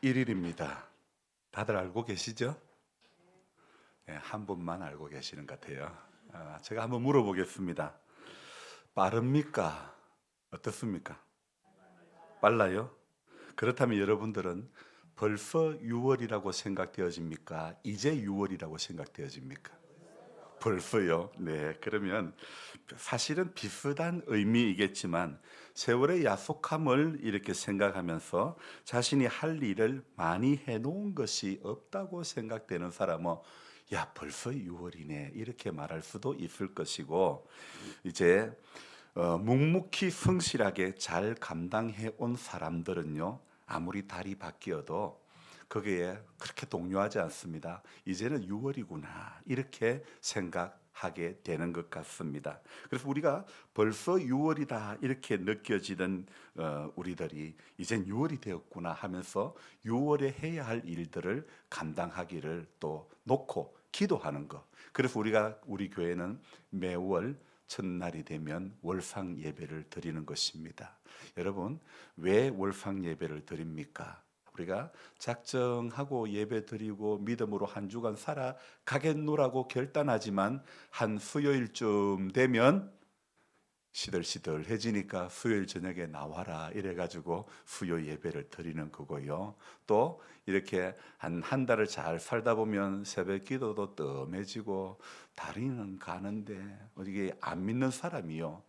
1일입니다. 다들 알고 계시죠? 네, 한 분만 알고 계시는 것 같아요. 제가 한번 물어보겠습니다. 빠릅니까? 어떻습니까? 빨라요? 그렇다면 여러분들은 벌써 6월이라고 생각되어집니까? 이제 6월이라고 생각되어집니까? 벌써요? 네, 그러면 사실은 비슷한 의미이겠지만 세월의 야속함을 이렇게 생각하면서 자신이 할 일을 많이 해놓은 것이 없다고 생각되는 사람은 야, 벌써 6월이네 이렇게 말할 수도 있을 것이고, 이제 묵묵히 성실하게 잘 감당해 온 사람들은요, 아무리 달이 바뀌어도 거기에 그렇게 동요하지 않습니다. 이제는 6월이구나 이렇게 생각하게 되는 것 같습니다. 그래서 우리가 벌써 6월이다 이렇게 느껴지던 우리들이 이젠 6월이 되었구나 하면서 6월에 해야 할 일들을 감당하기를 또 놓고 기도하는 것. 그래서 우리 교회는 매월 첫날이 되면 월상 예배를 드리는 것입니다. 여러분, 왜 월상 예배를 드립니까? 우리가 작정하고 예배 드리고 믿음으로 한 주간 살아가겠노라고 결단하지만 한 수요일쯤 되면 시들시들해지니까 수요일 저녁에 나와라 이래가지고 수요 예배를 드리는 거고요. 또 이렇게 한 달을 잘 살다 보면 새벽 기도도 뜸해지고 다리는 가는데 어디게 안 믿는 사람이요,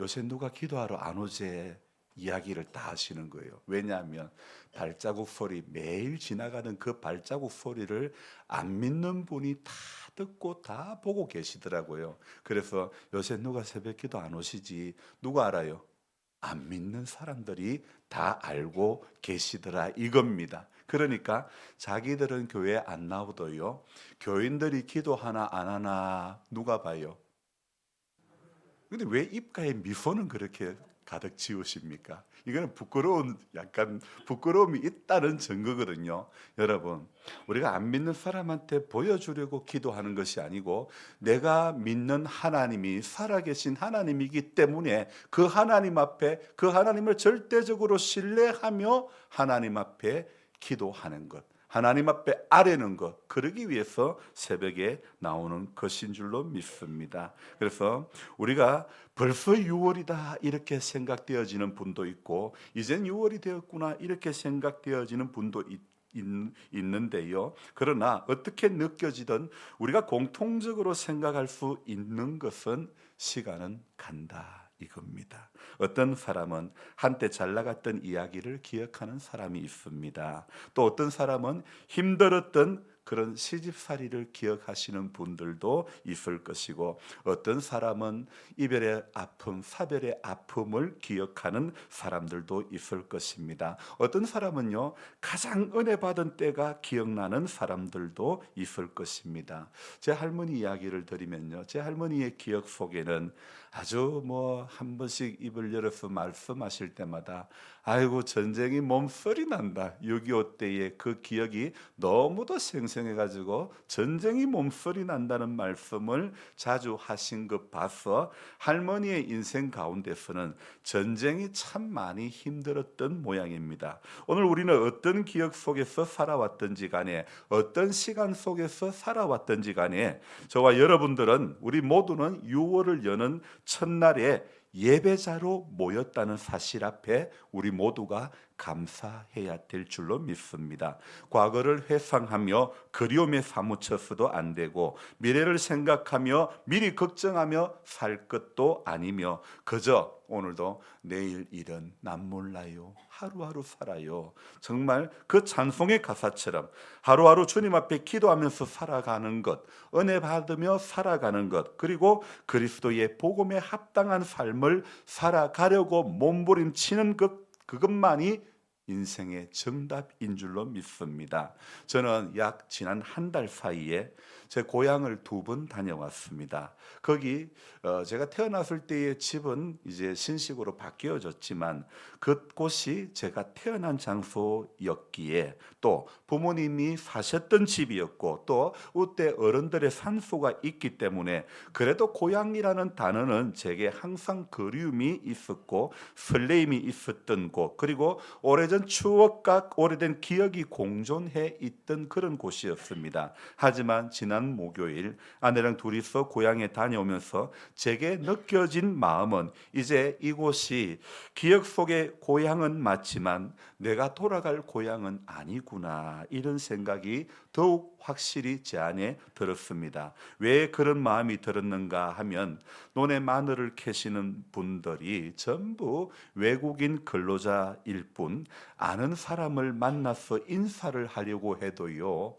요새 누가 기도하러 안 오제 이야기를 다 하시는 거예요. 왜냐하면 발자국 소리, 매일 지나가는 그 발자국 소리를 안 믿는 분이 다 듣고 다 보고 계시더라고요. 그래서 요새 누가 새벽 기도 안 오시지? 누가 알아요? 안 믿는 사람들이 다 알고 계시더라 이겁니다. 그러니까 자기들은 교회 안 나오도요, 교인들이 기도하나 안 하나 누가 봐요? 근데 왜 입가에 미소는 그렇게 가득 지우십니까? 이거는 약간 부끄러움이 있다는 증거거든요. 여러분, 우리가 안 믿는 사람한테 보여주려고 기도하는 것이 아니고 내가 믿는 하나님이 살아계신 하나님이기 때문에 그 하나님 앞에, 그 하나님을 절대적으로 신뢰하며 하나님 앞에 기도하는 것, 하나님 앞에 아뢰는 것, 그러기 위해서 새벽에 나오는 것인 줄로 믿습니다. 그래서 우리가 벌써 6월이다 이렇게 생각되어지는 분도 있고, 이젠 6월이 되었구나 이렇게 생각되어지는 분도 있는데요. 그러나 어떻게 느껴지든 우리가 공통적으로 생각할 수 있는 것은 시간은 간다 이겁니다. 어떤 사람은 한때 잘 나갔던 이야기를 기억하는 사람이 있습니다. 또 어떤 사람은 힘들었던 그런 시집살이를 기억하시는 분들도 있을 것이고, 어떤 사람은 이별의 아픔, 사별의 아픔을 기억하는 사람들도 있을 것입니다. 어떤 사람은요, 가장 은혜 받은 때가 기억나는 사람들도 있을 것입니다. 제 할머니 이야기를 드리면요, 제 할머니의 기억 속에는 아주 한 번씩 입을 열어서 말씀하실 때마다 아이고 전쟁이 몸서리 난다, 6.25 때의 그 기억이 너무도 생생해가지고 전쟁이 몸서리 난다는 말씀을 자주 하신 것 봐서 할머니의 인생 가운데서는 전쟁이 참 많이 힘들었던 모양입니다. 오늘 우리는 어떤 기억 속에서 살아왔든지 간에, 어떤 시간 속에서 살아왔든지 간에, 저와 여러분들은, 우리 모두는 6월을 여는 첫날에 예배자로 모였다는 사실 앞에 우리 모두가 감사해야 될 줄로 믿습니다. 과거를 회상하며 그리움에 사무쳐서도 안 되고, 미래를 생각하며 미리 걱정하며 살 것도 아니며, 그저 오늘도 내일 일은 난 몰라요, 하루하루 살아요. 정말 그 찬송의 가사처럼 하루하루 주님 앞에 기도하면서 살아가는 것, 은혜 받으며 살아가는 것, 그리고 그리스도의 복음에 합당한 삶을 살아가려고 몸부림치는 그것만이 인생의 정답인 줄로 믿습니다. 저는 지난 한 달 사이에 제 고향을 2번 다녀왔습니다. 거기 제가 태어났을 때의 집은 이제 신식으로 바뀌어졌지만 그곳이 제가 태어난 장소였기에, 또 부모님이 사셨던 집이었고, 또 그때 어른들의 산소가 있기 때문에 그래도 고향이라는 단어는 제게 항상 그리움이 있었고 설레임이 있었던 곳, 그리고 오래전 오래된 추억과 오래된 기억이 공존해 있던 그런 곳이었습니다. 하지만 지난 목요일 아내랑 둘이서 고향에 다녀오면서 제게 느껴진 마음은 이제 이곳이 기억 속의 고향은 맞지만 내가 돌아갈 고향은 아니구나, 이런 생각이 더욱 확실히 제 안에 들었습니다. 왜 그런 마음이 들었는가 하면 논에 마늘을 캐시는 분들이 전부 외국인 근로자일 뿐 아는 사람을 만나서 인사를 하려고 해도요,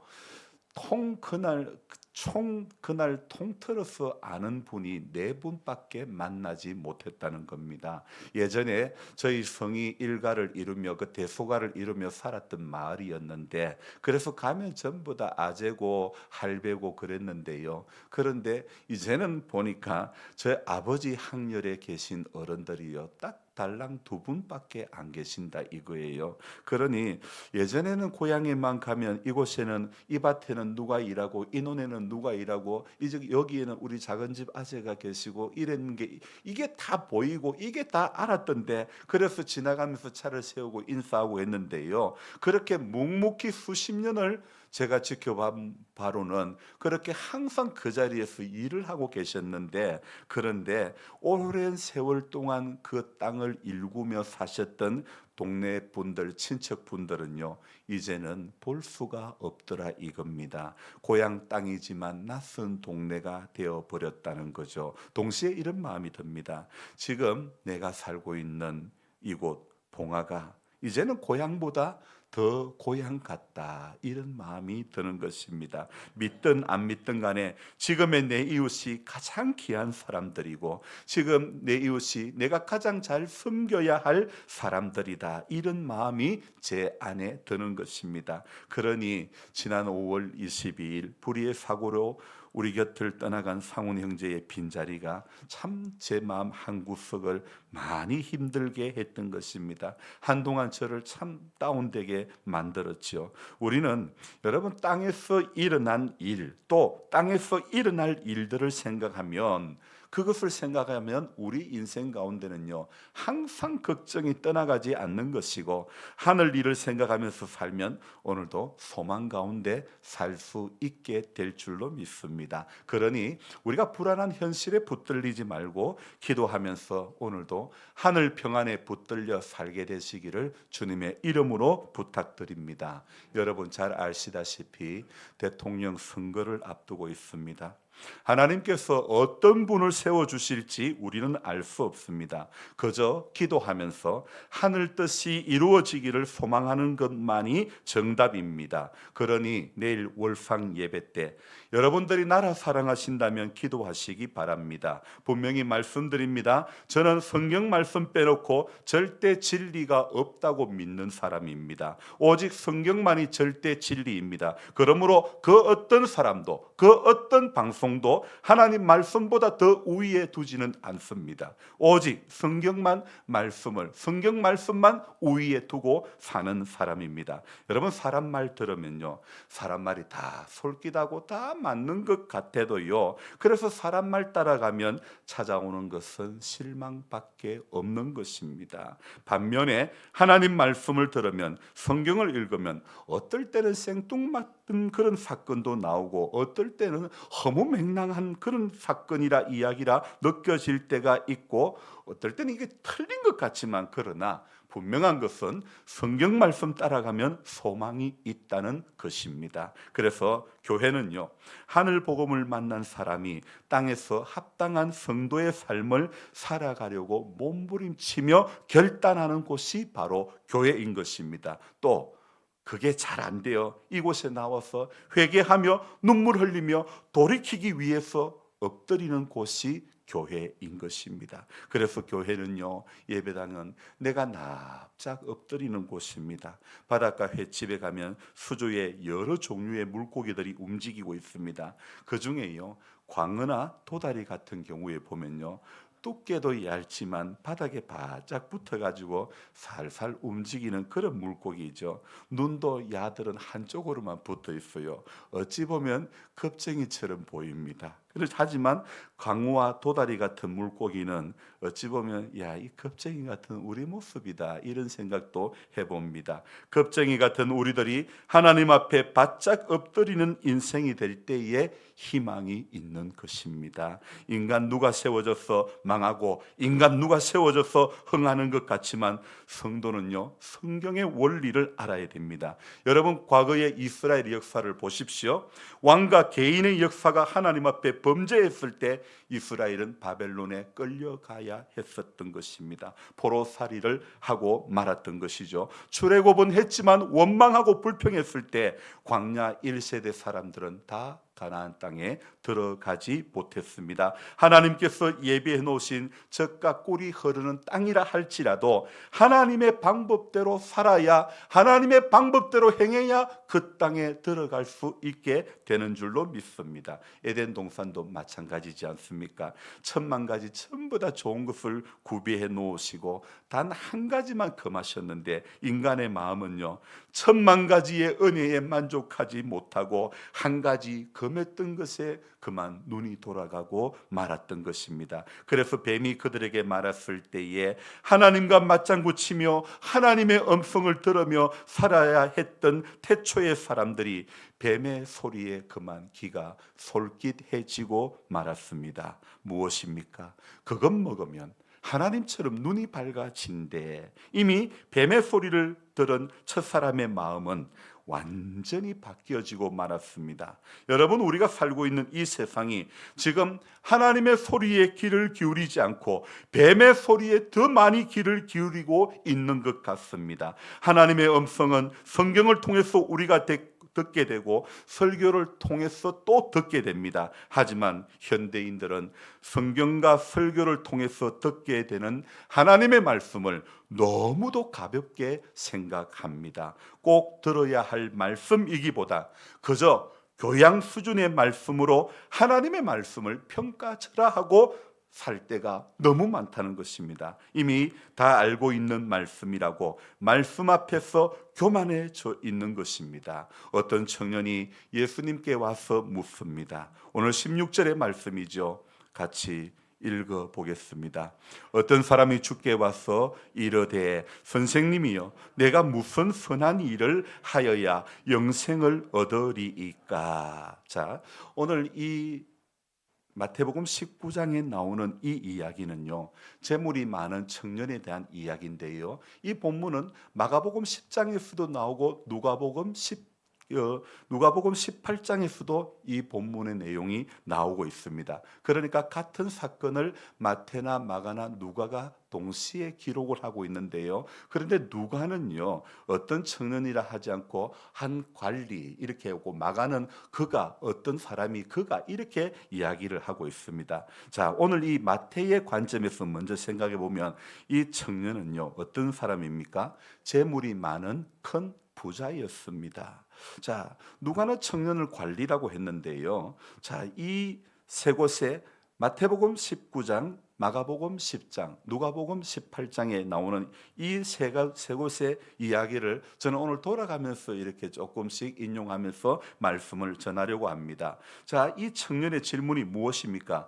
통 그날 총 그날 통틀어서 아는 분이 네 분밖에 만나지 못했다는 겁니다. 예전에 저희 성이 일가를 이루며 그 대소가를 이루며 살았던 마을이었는데, 그래서 가면 전부 다 아재고 할배고 그랬는데요. 그런데 이제는 보니까 저희 아버지 학렬에 계신 어른들이요, 딱 달랑 두 분밖에 안 계신다 이거예요. 그러니 예전에는 고향에만 가면 이곳에는 이 밭에는 누가 일하고 이 논에는 누가 일하고 이제 여기에는 우리 작은 집 아재가 계시고 이런 게 이게 다 보이고 이게 다 알았던데, 그래서 지나가면서 차를 세우고 인사하고 했는데요. 그렇게 묵묵히 수십 년을 제가 지켜본 바로는 그렇게 항상 그 자리에서 일을 하고 계셨는데, 그런데 오랜 세월 동안 그 땅을 일구며 사셨던 동네 분들, 친척 분들은요, 이제는 볼 수가 없더라 이겁니다. 고향 땅이지만 낯선 동네가 되어 버렸다는 거죠. 동시에 이런 마음이 듭니다. 지금 내가 살고 있는 이곳 봉화가 이제는 고향보다 더 고향 같다, 이런 마음이 드는 것입니다. 믿든 안 믿든 간에 지금의 내 이웃이 가장 귀한 사람들이고 지금 내 이웃이 내가 가장 잘 섬겨야 할 사람들이다, 이런 마음이 제 안에 드는 것입니다. 그러니 지난 5월 22일 불의의 사고로 우리 곁을 떠나간 상훈 형제의 빈자리가 참 제 마음 한구석을 많이 힘들게 했던 것입니다. 한동안 저를 참 다운되게 만들었죠. 우리는 여러분 땅에서 일어난 일, 또 땅에서 일어날 일들을 생각하면, 그것을 생각하면 우리 인생 가운데는요, 항상 걱정이 떠나가지 않는 것이고, 하늘 일을 생각하면서 살면 오늘도 소망 가운데 살 수 있게 될 줄로 믿습니다. 그러니 우리가 불안한 현실에 붙들리지 말고 기도하면서 오늘도 하늘 평안에 붙들려 살게 되시기를 주님의 이름으로 부탁드립니다. 여러분 잘 아시다시피 대통령 선거를 앞두고 있습니다. 하나님께서 어떤 분을 세워주실지 우리는 알 수 없습니다. 그저 기도하면서 하늘 뜻이 이루어지기를 소망하는 것만이 정답입니다. 그러니 내일 월상 예배 때 여러분들이 나라 사랑하신다면 기도하시기 바랍니다. 분명히 말씀드립니다. 저는 성경 말씀 빼놓고 절대 진리가 없다고 믿는 사람입니다. 오직 성경만이 절대 진리입니다. 그러므로 그 어떤 사람도, 그 어떤 방송도 하나님 말씀보다 더 우위에 두지는 않습니다. 오직 성경 말씀만 우위에 두고 사는 사람입니다. 여러분 사람 말 들으면요, 사람 말이 다 솔깃하고 다 맞는 것 같아도요, 그래서 사람 말 따라가면 찾아오는 것은 실망밖에 없는 것입니다. 반면에 하나님 말씀을 들으면, 성경을 읽으면 어떨 때는 생뚱맞은 그런 사건도 나오고 어떨 때는 허무맹랑한 그런 사건이라 이야기라 느껴질 때가 있고, 어떨 때는 이게 틀린 것 같지만 그러나 분명한 것은 성경 말씀 따라가면 소망이 있다는 것입니다. 그래서 교회는요, 하늘 복음을 만난 사람이 땅에서 합당한 성도의 삶을 살아가려고 몸부림치며 결단하는 곳이 바로 교회인 것입니다. 또 그게 잘 안 돼요. 이곳에 나와서 회개하며 눈물 흘리며 돌이키기 위해서 엎드리는 곳이 교회인 것입니다. 그래서 교회는요, 예배당은 내가 납작 엎드리는 곳입니다. 바닷가 횟집에 가면 수조에 여러 종류의 물고기들이 움직이고 있습니다. 그 중에요, 광어나 도다리 같은 경우에 보면요, 두께도 얇지만 바닥에 바짝 붙어가지고 살살 움직이는 그런 물고기죠. 눈도 야들은 한쪽으로만 붙어 있어요. 어찌 보면 겁쟁이처럼 보입니다. 하지만 광어와 도다리 같은 물고기는 어찌 보면 야, 이 겁쟁이 같은 우리 모습이다 이런 생각도 해봅니다. 겁쟁이 같은 우리들이 하나님 앞에 바짝 엎드리는 인생이 될 때에 희망이 있는 것입니다. 인간 누가 세워져서 망하고 인간 누가 세워져서 흥하는 것 같지만 성도는요, 성경의 원리를 알아야 됩니다. 여러분, 과거의 이스라엘 역사를 보십시오. 왕과 개인의 역사가 하나님 앞에 범죄했을 때 이스라엘은 바벨론에 끌려가야 했었던 것입니다. 포로살이를 하고 말았던 것이죠. 출애굽은 했지만 원망하고 불평했을 때 광야 1세대 사람들은 다 가나안 땅에 들어가지 못했습니다. 하나님께서 예비해 놓으신 젖과 꿀이 흐르는 땅이라 할지라도 하나님의 방법대로 살아야, 하나님의 방법대로 행해야 그 땅에 들어갈 수 있게 되는 줄로 믿습니다. 에덴 동산도 마찬가지지 않습니까? 천만 가지 전부 다 좋은 것을 구비해 놓으시고 단 한 가지만 금하셨는데 인간의 마음은요, 천만 가지의 은혜에 만족하지 못하고 한 가지 금했던 것에 그만 눈이 돌아가고 말았던 것입니다. 그래서 뱀이 그들에게 말했을 때에 하나님과 맞장구 치며 하나님의 음성을 들으며 살아야 했던 태초의 사람들이 뱀의 소리에 그만 귀가 솔깃해지고 말았습니다. 무엇입니까? 그것 먹으면 하나님처럼 눈이 밝아진대. 이미 뱀의 소리를 들은 첫사람의 마음은 완전히 바뀌어지고 말았습니다. 여러분, 우리가 살고 있는 이 세상이 지금 하나님의 소리에 귀를 기울이지 않고 뱀의 소리에 더 많이 귀를 기울이고 있는 것 같습니다. 하나님의 음성은 성경을 통해서 우리가 듣게 되고 설교를 통해서 또 듣게 됩니다. 하지만 현대인들은 성경과 설교를 통해서 듣게 되는 하나님의 말씀을 너무도 가볍게 생각합니다. 꼭 들어야 할 말씀이기보다 그저 교양 수준의 말씀으로 하나님의 말씀을 평가절하하고 살 때가 너무 많다는 것입니다. 이미 다 알고 있는 말씀이라고 말씀 앞에서 교만해져 있는 것입니다. 어떤 청년이 예수님께 와서 묻습니다. 오늘 16절의 말씀이죠. 같이 읽어보겠습니다. 어떤 사람이 주께 와서 이르되 선생님이여, 내가 무슨 선한 일을 하여야 영생을 얻으리이까. 자, 오늘 이 마태복음 19장에 나오는 이 이야기는요, 재물이 많은 청년에 대한 이야기인데요, 이 본문은 마가복음 10장에서도 나오고 누가복음 18장에서도 이 본문의 내용이 나오고 있습니다. 그러니까 같은 사건을 마태나 마가나 누가가 동시에 기록을 하고 있는데요, 그런데 누가는요 어떤 청년이라 하지 않고 한 관리 이렇게 하고, 마가는 그가 어떤 사람이 그가 이렇게 이야기를 하고 있습니다. 자, 오늘 이 마태의 관점에서 먼저 생각해 보면 이 청년은요 어떤 사람입니까? 재물이 많은 큰 부자였습니다. 자, 누가는 청년을 관리라고 했는데요, 자, 이 세 곳에 마태복음 19장, 마가복음 10장, 누가복음 18장에 나오는 이 세 곳의 이야기를 저는 오늘 돌아가면서 이렇게 조금씩 인용하면서 말씀을 전하려고 합니다. 자, 이 청년의 질문이 무엇입니까?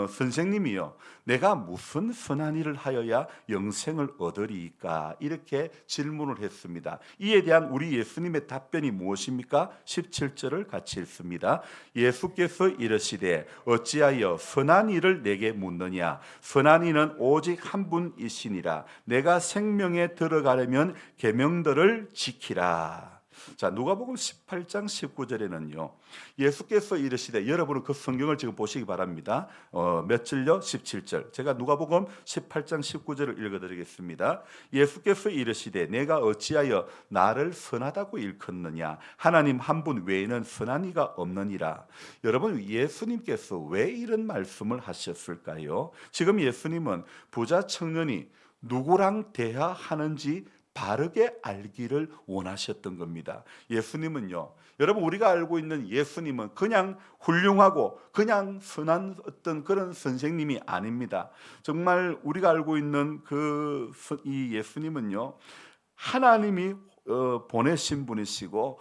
선생님이요, 내가 무슨 선한 일을 하여야 영생을 얻으리이까? 이렇게 질문을 했습니다. 이에 대한 우리 예수님의 답변이 무엇입니까? 17절을 같이 읽습니다. 예수께서 이르시되 어찌하여 선한 일을 내게 묻느냐? 선한 이는 오직 한 분이시니라. 내가 생명에 들어가려면 계명들을 지키라. 자, 누가복음 18장 19절에는요 예수께서 이르시되, 여러분은 그 성경을 지금 보시기 바랍니다. 몇 절요? 17절. 제가 누가복음 18장 19절을 읽어드리겠습니다. 예수께서 이르시되 내가 어찌하여 나를 선하다고 일컫느냐? 하나님 한 분 외에는 선한 이가 없느니라. 여러분, 예수님께서 왜 이런 말씀을 하셨을까요? 지금 예수님은 부자 청년이 누구랑 대화하는지 바르게 알기를 원하셨던 겁니다. 예수님은요, 여러분, 우리가 알고 있는 예수님은 그냥 훌륭하고 그냥 선한 어떤 그런 선생님이 아닙니다. 정말 우리가 알고 있는 이 예수님은요, 하나님이 보내신 분이시고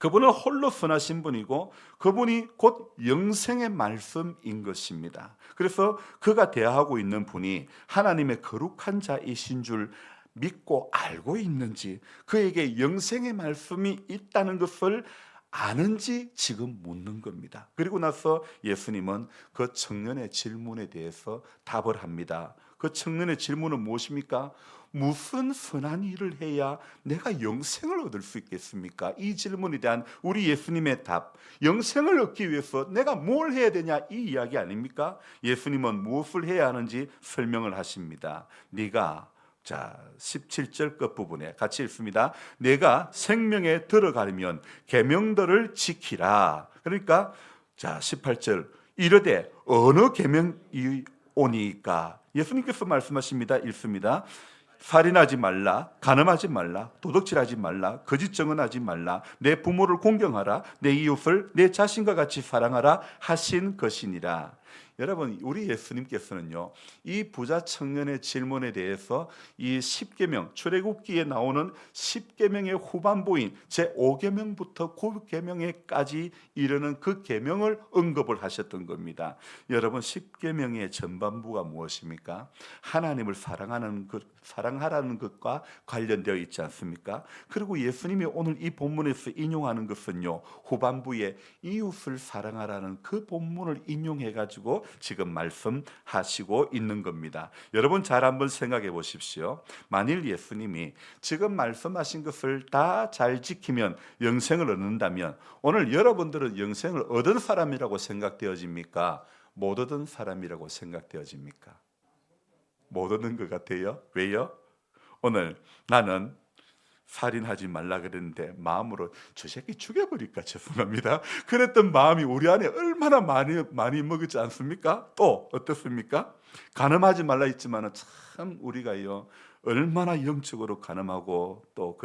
그분은 홀로 선하신 분이고 그분이 곧 영생의 말씀인 것입니다. 그래서 그가 대하고 있는 분이 하나님의 거룩한 자이신 줄 믿고 알고 있는지, 그에게 영생의 말씀이 있다는 것을 아는지 지금 묻는 겁니다. 그리고 나서 예수님은 그 청년의 질문에 대해서 답을 합니다. 그 청년의 질문은 무엇입니까? 무슨 선한 일을 해야 내가 영생을 얻을 수 있겠습니까? 이 질문에 대한 우리 예수님의 답, 영생을 얻기 위해서 내가 뭘 해야 되냐, 이 이야기 아닙니까? 예수님은 무엇을 해야 하는지 설명을 하십니다. 네가, 자, 17절 끝부분에 같이 읽습니다. 내가 생명에 들어가려면 계명들을 지키라. 그러니까 자, 18절 이르되 어느 계명이 오니까? 예수님께서 말씀하십니다. 읽습니다. 살인하지 말라, 간음하지 말라, 도둑질하지 말라, 거짓 증언하지 말라, 내 부모를 공경하라, 내 이웃을 내 자신과 같이 사랑하라 하신 것이니라. 여러분, 우리 예수님께서는요, 이 부자 청년의 질문에 대해서 이 10계명, 출애굽기에 나오는 10계명의 후반부인 제5계명부터 9계명에까지 이르는 그 계명을 언급을 하셨던 겁니다. 여러분, 10계명의 전반부가 무엇입니까? 하나님을 사랑하라는 것과 관련되어 있지 않습니까? 그리고 예수님이 오늘 이 본문에서 인용하는 것은요, 후반부에 이웃을 사랑하라는 그 본문을 인용해 가지고 지금 말씀하시고 있는 겁니다. 여러분, 잘 한번 생각해 보십시오. 만일 예수님이 지금 말씀하신 것을 다 잘 지키면 영생을 얻는다면 오늘 여러분들은 영생을 얻은 사람이라고 생각되어집니까? 못 얻은 사람이라고 생각되어집니까? 못 얻는 것 같아요. 왜요? 오늘 나는 살인하지 말라 그랬는데 마음으로 저 새끼 죽여버릴까 죄송합니다. 그랬던 마음이 우리 안에 얼마나 많이 먹었지 않습니까? 또 어떻습니까? 간음하지 말라 했지만은 참 우리가요 얼마나 영적으로 간음하고 또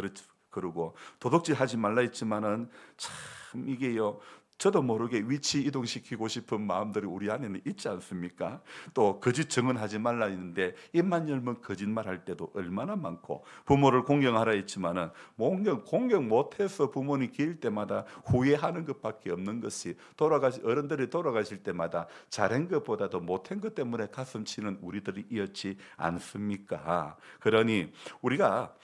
그러고 도둑질하지 말라 했지만은 참 이게요. 저도 모르게 위치 이동시키고 싶은 마음들이 우리 안에는 있지 않습니까? 또 거짓 증언하지 말라 했는데 입만 열면 거짓말할 때도 얼마나 많고, 부모를 공경하라 했지만은 공경 못해서 부모님 기일 때마다 후회하는 것밖에 없는 것이, 어른들이 돌아가실 때마다 잘한 것보다도 못한 것 때문에 가슴 치는 우리들이 있지 않습니까? 그러니 우리가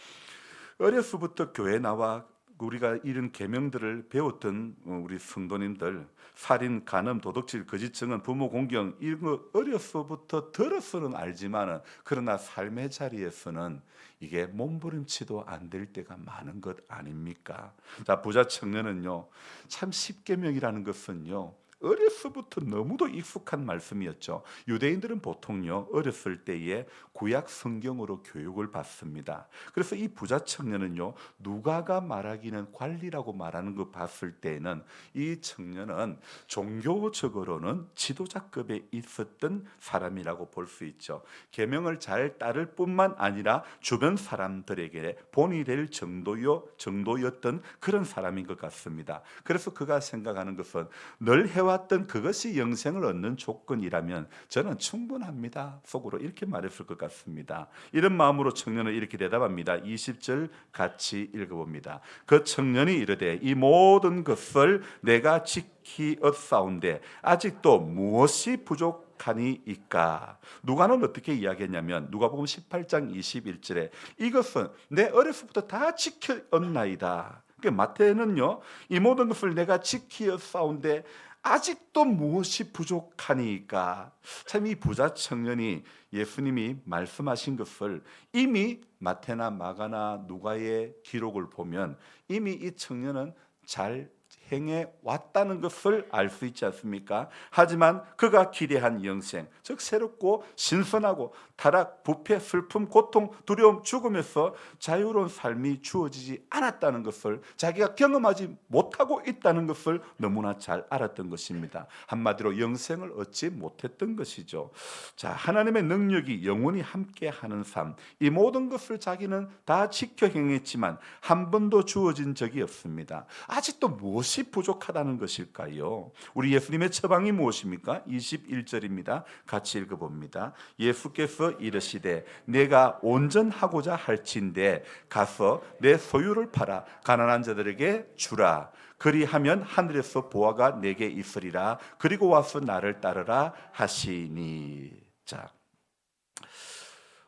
어려서부터 교회 나와 우리가 이런 계명들을 배웠던 우리 성도님들, 살인, 간음, 도둑질, 거짓 증언, 부모 공경 이런 거 어려서부터 들어서는 알지만은 그러나 삶의 자리에서는 이게 몸부림치도 안 될 때가 많은 것 아닙니까? 자, 부자 청년은요, 참 십계명이라는 것은요, 어려서부터 너무도 익숙한 말씀이었죠. 유대인들은 보통요 어렸을 때에 구약 성경으로 교육을 받습니다. 그래서 이 부자 청년은요 누가가 말하기는 관리라고 말하는 거 봤을 때에는 이 청년은 종교적으로는 지도자급에 있었던 사람이라고 볼 수 있죠. 계명을 잘 따를 뿐만 아니라 주변 사람들에게 본이 될 정도였던 그런 사람인 것 같습니다. 그래서 그가 생각하는 것은 늘 해왔던 그것이 영생을 얻는 조건이라면 저는 충분합니다. 속으로 이렇게 말했을 것 같습니다. 이런 마음으로 청년은 이렇게 대답합니다. 20절 같이 읽어봅니다. 그 청년이 이르되 이 모든 것을 내가 지키었사온데 아직도 무엇이 부족하니이까? 누가는 어떻게 이야기했냐면 누가복음 18장 21절에 이것은 내 어려서부터 다 지켰나이다. 마태는요 이 모든 것을 내가 지키었사온데 아직도 무엇이 부족하니까? 참 이 부자 청년이 예수님이 말씀하신 것을 이미 마태나 마가나 누가의 기록을 보면 이미 이 청년은 잘 행해 왔다는 것을 알 수 있지 않습니까? 하지만 그가 기대한 영생, 즉 새롭고 신선하고 타락, 부패, 슬픔, 고통, 두려움, 죽음에서 자유로운 삶이 주어지지 않았다는 것을, 자기가 경험하지 못하고 있다는 것을 너무나 잘 알았던 것입니다. 한마디로 영생을 얻지 못했던 것이죠. 자, 하나님의 능력이 영원히 함께하는 삶, 이 모든 것을 자기는 다 지켜 행했지만 한 번도 주어진 적이 없습니다. 아직도 무엇이 무엇이 부족하다는 것일까요? 우리 예수님의 처방이 무엇입니까? 21절입니다. 같이 읽어봅니다. 예수께서 이르시되 내가 온전하고자 할진대 가서 내 소유를 팔아 가난한 자들에게 주라. 그리하면 하늘에서 보화가 내게 있으리라. 그리고 와서 나를 따르라 하시니. 자,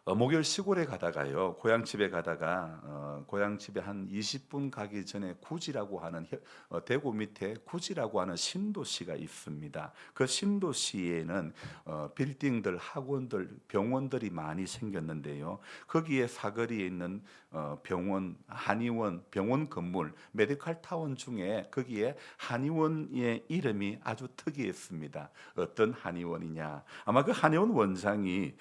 목요일 시골에 가다가요, 고향집에 가다가 고향집에 한 20분 가기 전에 구지라고 하는 대구 밑에 구지라고 하는 신도시가 있습니다. 그 신도시에는 빌딩들, 학원들, 병원들이 많이 생겼는데요. 거기에 사거리에 있는 병원, 한의원, 병원 건물, 메디컬 타운 중에 거기에 한의원의 이름이 아주 특이했습니다. 어떤 한의원이냐? 아마 그 한의원 원장이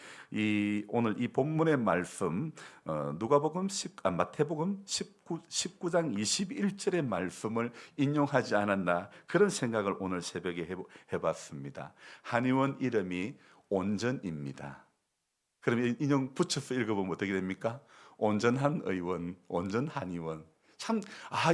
오늘 이 본문의 말씀 마태복음 19장 21절의 말씀을 인용하지 않았나 그런 생각을 오늘 새벽에 해봤습니다. 한의원 이름이 온전입니다. 그럼 인용 붙여서 읽어보면 어떻게 됩니까? 온전한 의원, 온전 한의원. 참,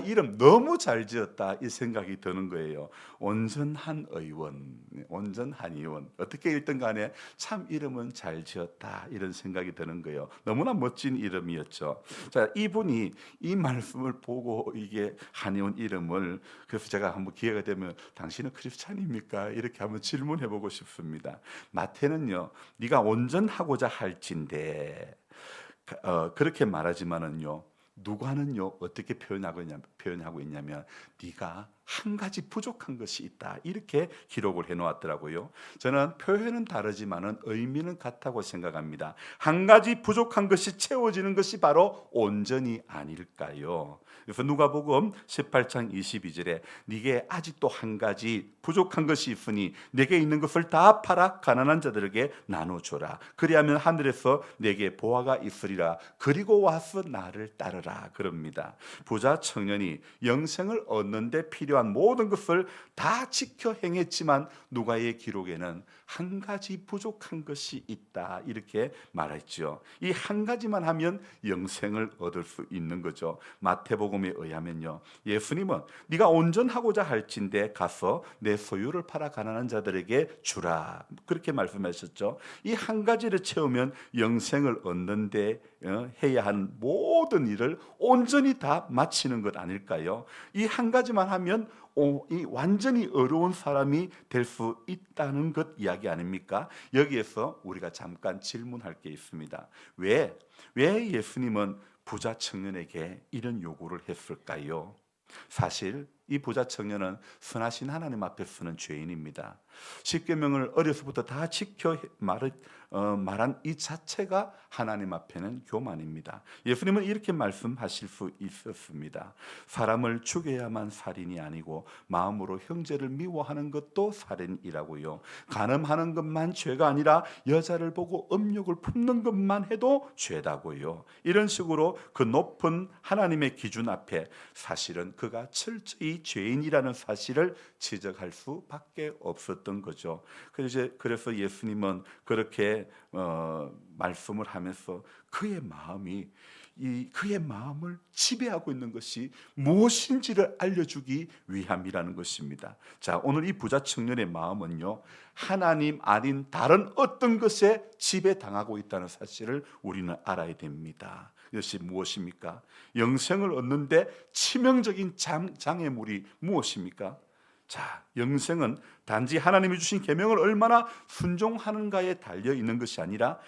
이름 너무 잘 지었다 이 생각이 드는 거예요. 온전한 의원, 온전한 의원. 어떻게 읽든 간에 참 이름은 잘 지었다 이런 생각이 드는 거예요. 너무나 멋진 이름이었죠. 자, 이분이 이 말씀을 보고 이게 한의원 이름을, 그래서 제가 한번 기회가 되면 당신은 크리스찬입니까? 이렇게 한번 질문해 보고 싶습니다. 마태는요, 네가 온전하고자 할진대 그렇게 말하지만은요, 누가는요 어떻게 표현하고 있냐면 네가 한 가지 부족한 것이 있다 이렇게 기록을 해놓았더라고요. 저는 표현은 다르지만은 의미는 같다고 생각합니다. 한 가지 부족한 것이 채워지는 것이 바로 온전이 아닐까요? 그래서 누가복음 18장 22절에 네게 아직도 한 가지 부족한 것이 있으니 내게 있는 것을 다 팔아 가난한 자들에게 나눠줘라. 그리하면 하늘에서 내게 보화가 있으리라. 그리고 와서 나를 따르라. 그럽니다. 부자 청년이 영생을 얻는 데 필요한 모든 것을 다 지켜 행했지만 누가의 기록에는 한 가지 부족한 것이 있다 이렇게 말했죠. 이 한 가지만 하면 영생을 얻을 수 있는 거죠. 마태복음에 의하면요, 예수님은 네가 온전하고자 할진대 가서 내 소유를 팔아 가난한 자들에게 주라 그렇게 말씀하셨죠. 이 한 가지를 채우면 영생을 얻는데 해야 하는 모든 일을 온전히 다 마치는 것 아닐까요? 이 한 가지만 하면 이 완전히 어려운 사람이 될 수 있다는 것 이야기 아닙니까? 여기에서 우리가 잠깐 질문할 게 있습니다. 왜 예수님은 부자 청년에게 이런 요구를 했을까요? 사실 이 부자 청년은 선하신 하나님 앞에서는 죄인입니다. 십계명을 어려서부터 다 지켜 말한 이 자체가 하나님 앞에는 교만입니다. 예수님은 이렇게 말씀하실 수 있었습니다. 사람을 죽여야만 살인이 아니고 마음으로 형제를 미워하는 것도 살인이라고요. 간음하는 것만 죄가 아니라 여자를 보고 음욕을 품는 것만 해도 죄다고요. 이런 식으로 그 높은 하나님의 기준 앞에 사실은 그가 철저히 죄인이라는 사실을 지적할 수밖에 없었던 거죠. 그래서 예수님은 그렇게 말씀을 하면서 그의 마음을 지배하고 있는 것이 무엇인지를 알려주기 위함이라는 것입니다. 자, 오늘 이 부자 청년의 마음은요, 하나님 아닌 다른 어떤 것에 지배당하고 있다는 사실을 우리는 알아야 됩니다. 이것이 무엇입니까? 영생을 얻는데 치명적인 장애물이 무엇입니까? 자, 영생은 단지 하나님이 주신 계명을 얼마나 순종하는가에 달려 있는 것이 아니라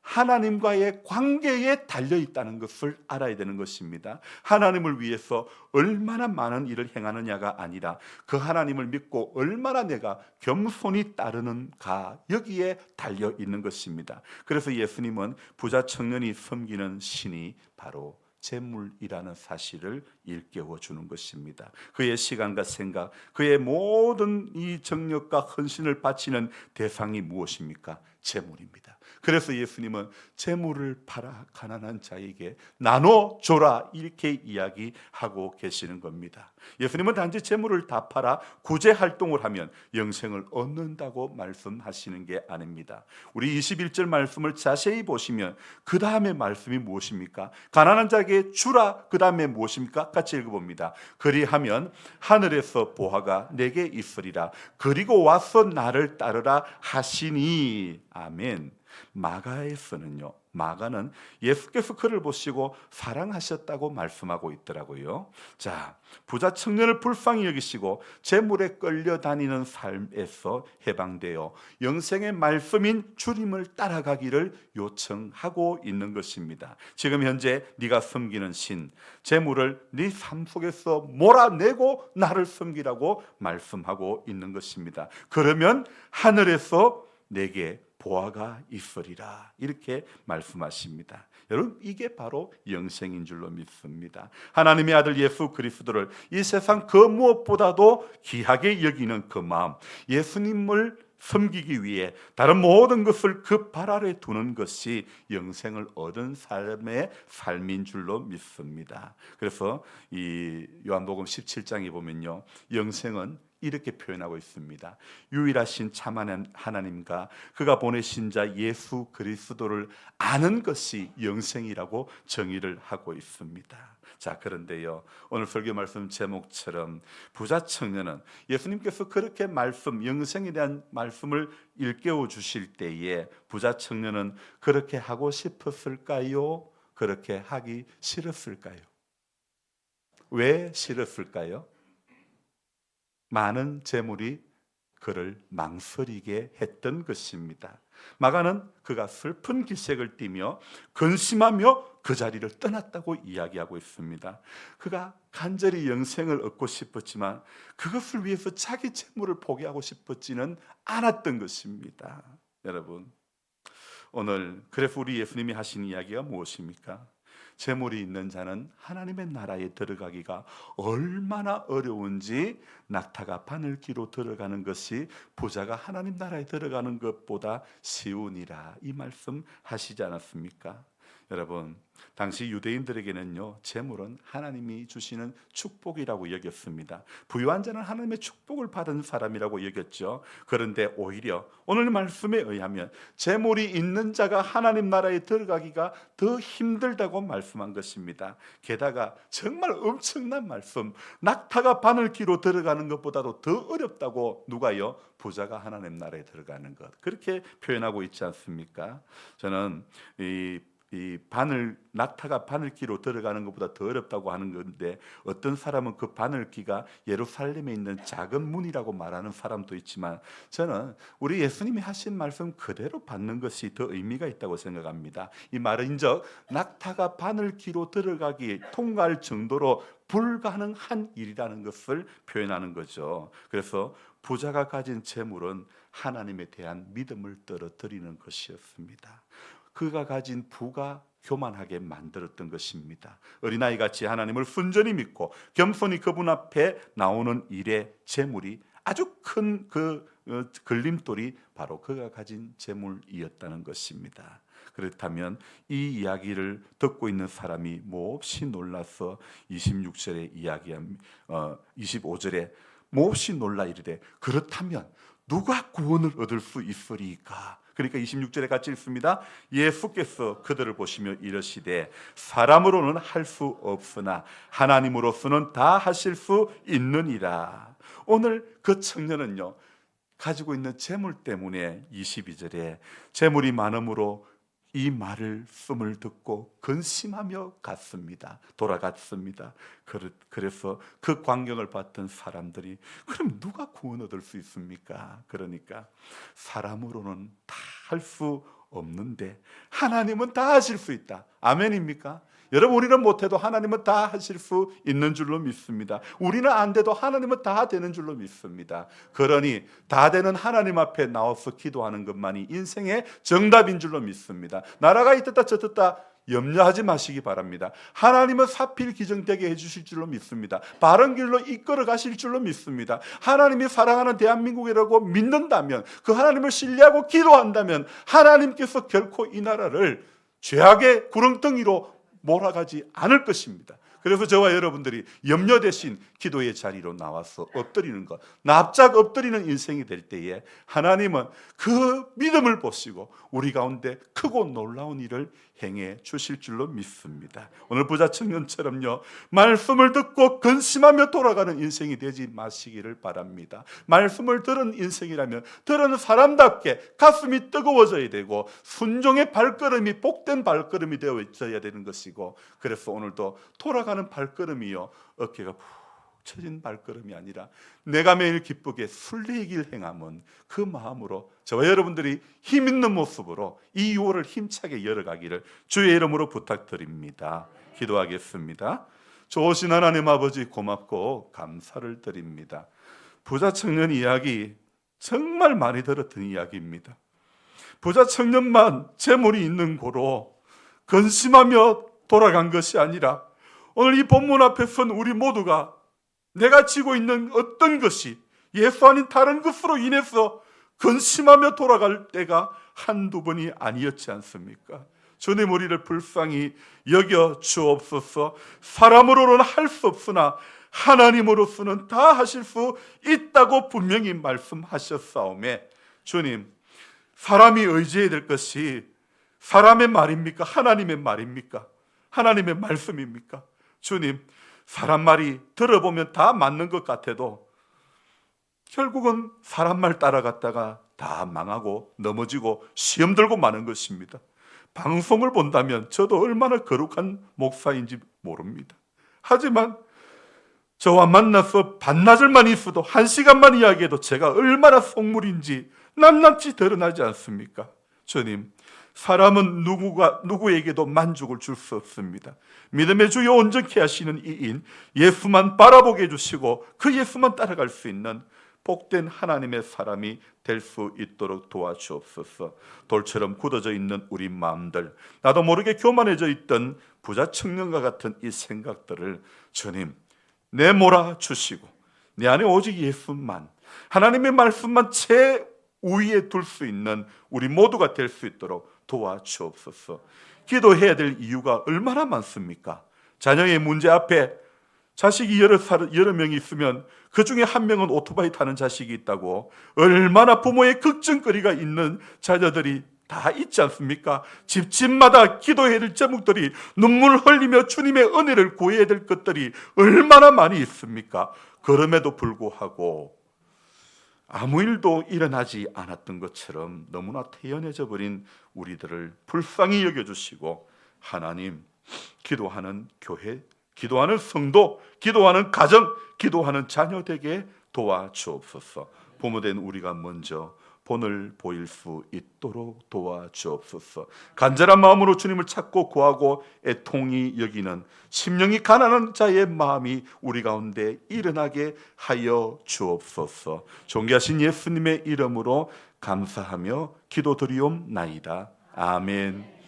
하나님과의 관계에 달려 있다는 것을 알아야 되는 것입니다. 하나님을 위해서 얼마나 많은 일을 행하느냐가 아니라 그 하나님을 믿고 얼마나 내가 겸손히 따르는가 여기에 달려 있는 것입니다. 그래서 예수님은 부자 청년이 섬기는 신이 바로 재물이라는 사실을 일깨워 주는 것입니다. 그의 시간과 생각, 그의 모든 이 정력과 헌신을 바치는 대상이 무엇입니까? 재물입니다. 그래서 예수님은 재물을 팔아 가난한 자에게 나눠줘라 이렇게 이야기하고 계시는 겁니다. 예수님은 단지 재물을 다 팔아 구제 활동을 하면 영생을 얻는다고 말씀하시는 게 아닙니다. 우리 21절 말씀을 자세히 보시면 그 다음에 말씀이 무엇입니까? 가난한 자에게 주라, 그 다음에 무엇입니까? 같이 읽어봅니다. 그리하면 하늘에서 보화가 내게 있으리라. 그리고 와서 나를 따르라 하시니. 아멘. 마가에서는요, 마가는 예수께서 그를 보시고 사랑하셨다고 말씀하고 있더라고요. 자, 부자 청년을 불쌍히 여기시고 재물에 끌려다니는 삶에서 해방되어 영생의 말씀인 주님을 따라가기를 요청하고 있는 것입니다. 지금 현재 네가 섬기는 신, 재물을 네 삶 속에서 몰아내고 나를 섬기라고 말씀하고 있는 것입니다. 그러면 하늘에서 내게 보화가 있으리라 이렇게 말씀하십니다. 여러분, 이게 바로 영생인 줄로 믿습니다. 하나님의 아들 예수 그리스도를 이 세상 그 무엇보다도 귀하게 여기는 그 마음, 예수님을 섬기기 위해 다른 모든 것을 그 발 아래 두는 것이 영생을 얻은 삶의 삶인 줄로 믿습니다. 그래서 이 요한복음 17장에 보면요, 영생은 이렇게 표현하고 있습니다. 유일하신 참 하나님과 그가 보내신 자 예수 그리스도를 아는 것이 영생이라고 정의를 하고 있습니다. 자, 그런데요, 오늘 설교 말씀 제목처럼 부자 청년은 예수님께서 그렇게 영생에 대한 말씀을 일깨워 주실 때에 부자 청년은 그렇게 하고 싶었을까요? 그렇게 하기 싫었을까요? 왜 싫었을까요? 많은 재물이 그를 망설이게 했던 것입니다. 마가는 그가 슬픈 기색을 띠며 근심하며 그 자리를 떠났다고 이야기하고 있습니다. 그가 간절히 영생을 얻고 싶었지만 그것을 위해서 자기 재물을 포기하고 싶었지는 않았던 것입니다. 여러분, 오늘 그래서 우리 예수님이 하신 이야기가 무엇입니까? 재물이 있는 자는 하나님의 나라에 들어가기가 얼마나 어려운지 낙타가 바늘귀로 들어가는 것이 부자가 하나님 나라에 들어가는 것보다 쉬우니라 이 말씀 하시지 않았습니까? 여러분, 당시 유대인들에게는요, 재물은 하나님이 주시는 축복이라고 여겼습니다. 부유한 자는 하나님의 축복을 받은 사람이라고 여겼죠. 그런데 오히려 오늘 말씀에 의하면 재물이 있는 자가 하나님 나라에 들어가기가 더 힘들다고 말씀한 것입니다. 게다가 정말 엄청난 말씀, 낙타가 바늘귀로 들어가는 것보다도 더 어렵다고 누가요? 부자가 하나님 나라에 들어가는 것, 그렇게 표현하고 있지 않습니까? 저는 이 낙타가 바늘귀로 들어가는 것보다 더 어렵다고 하는 건데, 어떤 사람은 그 바늘귀가 예루살렘에 있는 작은 문이라고 말하는 사람도 있지만, 저는 우리 예수님이 하신 말씀 그대로 받는 것이 더 의미가 있다고 생각합니다. 이 말은즉 낙타가 바늘귀로 들어가기 통과할 정도로 불가능한 일이라는 것을 표현하는 거죠. 그래서 부자가 가진 재물은 하나님에 대한 믿음을 떨어뜨리는 것이었습니다. 그가 가진 부가 교만하게 만들었던 것입니다. 어린아이같이 하나님을 순전히 믿고 겸손히 그분 앞에 나오는 일의 재물이 아주 큰 걸림돌이 바로 그가 가진 재물이었다는 것입니다. 그렇다면 이 이야기를 듣고 있는 사람이 몹시 놀라서 26절에 25절에 몹시 놀라 이르되 그렇다면 누가 구원을 얻을 수 있으리까? 그러니까 26절에 같이 읽습니다. 예수께서 그들을 보시며 이르시되 사람으로는 할 수 없으나 하나님으로서는 다 하실 수 있느니라. 오늘 그 청년은요, 가지고 있는 재물 때문에 22절에 재물이 많음으로 이 말을 씀을 듣고 근심하며 갔습니다. 돌아갔습니다. 그래서 그 광경을 봤던 사람들이 그럼 누가 구원 얻을 수 있습니까? 그러니까 사람으로는 다 할 수 없는데 하나님은 다 하실 수 있다. 아멘입니까? 여러분, 우리는 못해도 하나님은 다 하실 수 있는 줄로 믿습니다. 우리는 안 돼도 하나님은 다 되는 줄로 믿습니다. 그러니 다 되는 하나님 앞에 나와서 기도하는 것만이 인생의 정답인 줄로 믿습니다. 나라가 이렇다 저렇다 염려하지 마시기 바랍니다. 하나님은 사필귀정되게 해주실 줄로 믿습니다. 바른 길로 이끌어 가실 줄로 믿습니다. 하나님이 사랑하는 대한민국이라고 믿는다면, 그 하나님을 신뢰하고 기도한다면 하나님께서 결코 이 나라를 죄악의 구렁텅이로 몰아가지 않을 것입니다. 그래서 저와 여러분들이 염려 대신 기도의 자리로 나와서 엎드리는 것, 납작 엎드리는 인생이 될 때에 하나님은 그 믿음을 보시고 우리 가운데 크고 놀라운 일을 행해 주실 줄로 믿습니다. 오늘 부자 청년처럼요, 말씀을 듣고 근심하며 돌아가는 인생이 되지 마시기를 바랍니다. 말씀을 들은 인생이라면 들은 사람답게 가슴이 뜨거워져야 되고 순종의 발걸음이 복된 발걸음이 되어져야 되는 것이고, 그래서 오늘도 돌아가는 발걸음이요, 어깨가 푹 처진 발걸음이 아니라 내가 매일 기쁘게 순례의 길 행함은 그 마음으로 저와 여러분들이 힘 있는 모습으로 이 6월을 힘차게 열어가기를 주의 이름으로 부탁드립니다. 기도하겠습니다. 좋으신 하나님 아버지, 고맙고 감사를 드립니다. 부자 청년 이야기 정말 많이 들었던 이야기입니다. 부자 청년만 재물이 있는 고로 근심하며 돌아간 것이 아니라 오늘 이 본문 앞에 선 우리 모두가 내가 지고 있는 어떤 것이 예수 아닌 다른 것으로 인해서 근심하며 돌아갈 때가 한두 번이 아니었지 않습니까? 주님, 우리를 불쌍히 여겨 주옵소서. 사람으로는 할 수 없으나 하나님으로서는 다 하실 수 있다고 분명히 말씀하셨사오매, 주님, 사람이 의지해야 될 것이 사람의 말입니까? 하나님의 말입니까? 하나님의 말씀입니까? 주님, 사람 말이 들어보면 다 맞는 것 같아도 결국은 사람 말 따라갔다가 다 망하고 넘어지고 시험 들고 마는 것입니다. 방송을 본다면 저도 얼마나 거룩한 목사인지 모릅니다. 하지만 저와 만나서 반나절만 있어도 1시간만 이야기해도 제가 얼마나 속물인지 낱낱이 드러나지 않습니까? 주님, 사람은 누구에게도 만족을 줄 수 없습니다. 믿음의 주여 온전케 하시는 이인 예수만 바라보게 해주시고 그 예수만 따라갈 수 있는 복된 하나님의 사람이 될 수 있도록 도와주옵소서. 돌처럼 굳어져 있는 우리 마음들, 나도 모르게 교만해져 있던 부자 청년과 같은 이 생각들을 주님 내몰아 주시고 내 안에 오직 예수만, 하나님의 말씀만 최우위에 둘 수 있는 우리 모두가 될 수 있도록 도와주옵소서. 기도해야 될 이유가 얼마나 많습니까? 자녀의 문제 앞에 자식이 여러 명이 있으면 그 중에 한 명은 오토바이 타는 자식이 있다고 얼마나 부모의 걱정거리가 있는 자녀들이 다 있지 않습니까? 집집마다 기도해야 될 제목들이, 눈물을 흘리며 주님의 은혜를 구해야 될 것들이 얼마나 많이 있습니까? 그럼에도 불구하고 아무 일도 일어나지 않았던 것처럼 너무나 태연해져 버린 우리들을 불쌍히 여겨주시고, 하나님, 기도하는 교회, 기도하는 성도, 기도하는 가정, 기도하는 자녀 되게 도와주옵소서. 부모된 우리가 먼저 본을 보일 수 있도록 도와주옵소서. 간절한 마음으로 주님을 찾고 구하고 애통히 여기는 심령이 가난한 자의 마음이 우리 가운데 일어나게 하여 주옵소서. 존귀하신 예수님의 이름으로 감사하며 기도드리옵나이다. 아멘.